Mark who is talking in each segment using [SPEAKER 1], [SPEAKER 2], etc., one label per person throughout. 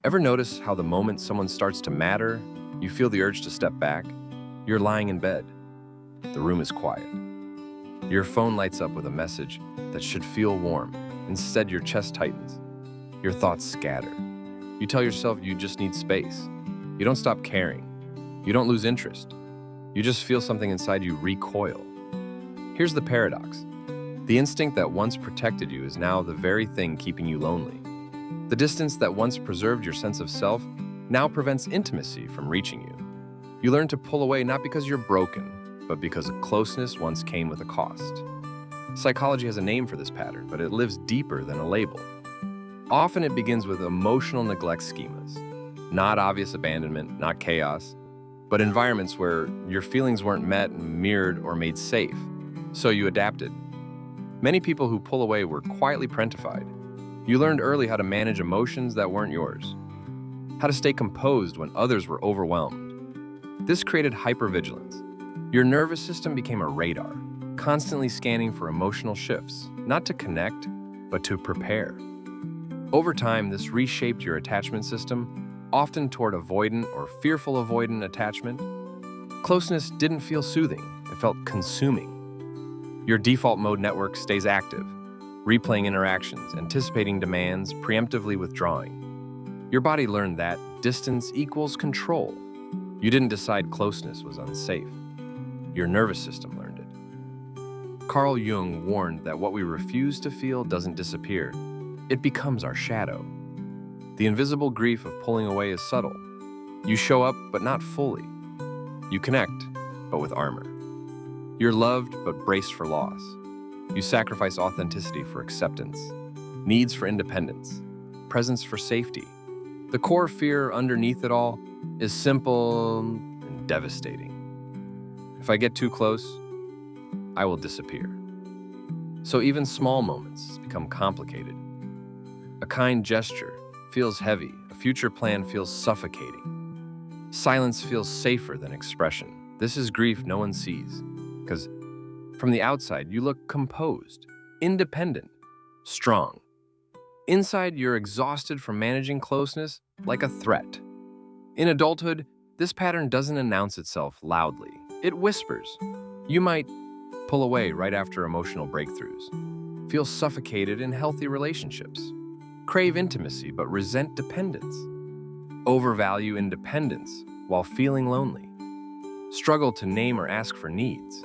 [SPEAKER 1] Ever notice how the moment someone starts to matter, you feel the urge to step back? You're lying in bed. The room is quiet. Your phone lights up with a message that should feel warm. Instead, your chest tightens. Your thoughts scatter. You tell yourself you just need space. You don't stop caring. You don't lose interest. You just feel something inside you recoil. Here's the paradox. The instinct that once protected you is now the very thing keeping you lonely. The distance that once preserved your sense of self now prevents intimacy from reaching you. You learn to pull away not because you're broken, but because closeness once came with a cost. Psychology has a name for this pattern, but it lives deeper than a label. Often it begins with emotional neglect schemas, not obvious abandonment, not chaos, but environments where your feelings weren't met, mirrored, or made safe, so you adapted. Many people who pull away were quietly parentified. You learned early how to manage emotions that weren't yours, how to stay composed when others were overwhelmed. This created hypervigilance. Your nervous system became a radar, constantly scanning for emotional shifts, not to connect, but to prepare. Over time, this reshaped your attachment system, often toward avoidant or fearful avoidant attachment. Closeness didn't feel soothing, it felt consuming. Your default mode network stays active, replaying interactions, anticipating demands, preemptively withdrawing. Your body learned that distance equals control. You didn't decide closeness was unsafe. Your nervous system learned it. Carl Jung warned that what we refuse to feel doesn't disappear. It becomes our shadow. The invisible grief of pulling away is subtle. You show up, but not fully. You connect, but with armor. You're loved, but braced for loss. You sacrifice authenticity for acceptance, needs for independence, presence for safety. The core fear underneath it all is simple and devastating. If I get too close, I will disappear. So even small moments become complicated. A kind gesture feels heavy, a future plan feels suffocating. Silence feels safer than expression. This is grief no one sees, because from the outside, you look composed, independent, strong. Inside, you're exhausted from managing closeness like a threat. In adulthood, this pattern doesn't announce itself loudly. It whispers. You might pull away right after emotional breakthroughs, feel suffocated in healthy relationships, crave intimacy but resent dependence, overvalue independence while feeling lonely, struggle to name or ask for needs,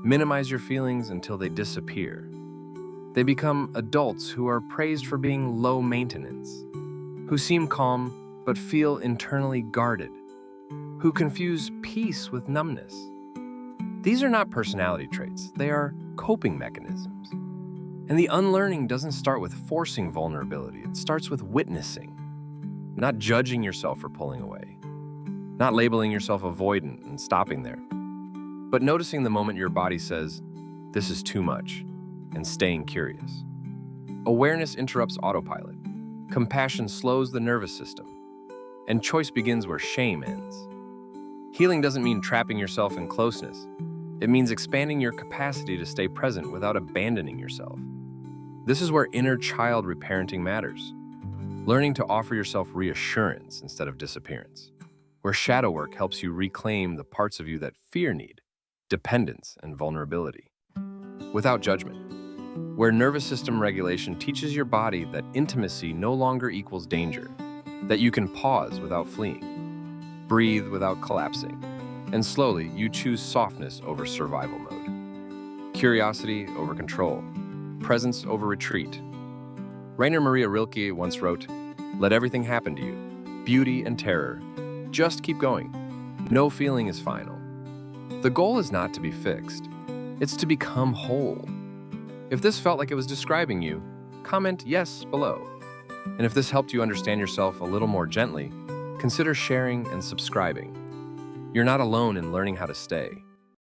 [SPEAKER 1] minimize your feelings until they disappear. They become adults who are praised for being low maintenance, who seem calm but feel internally guarded, who confuse peace with numbness. These are not personality traits, they are coping mechanisms. And the unlearning doesn't start with forcing vulnerability, it starts with witnessing, not judging yourself for pulling away, not labeling yourself avoidant and stopping there, but noticing the moment your body says, "This is too much," and staying curious. Awareness interrupts autopilot. Compassion slows the nervous system. And choice begins where shame ends. Healing doesn't mean trapping yourself in closeness. It means expanding your capacity to stay present without abandoning yourself. This is where inner child reparenting matters. Learning to offer yourself reassurance instead of disappearance. Where shadow work helps you reclaim the parts of you that fear need, dependence, and vulnerability. Without judgment. Where nervous system regulation teaches your body that intimacy no longer equals danger, that you can pause without fleeing, breathe without collapsing, and slowly you choose softness over survival mode, curiosity over control, presence over retreat. Rainer Maria Rilke once wrote, "Let everything happen to you, beauty and terror. Just keep going. No feeling is final." The goal is not to be fixed. It's to become whole. If this felt like it was describing you, comment yes below. And if this helped you understand yourself a little more gently, consider sharing and subscribing. You're not alone in learning how to stay.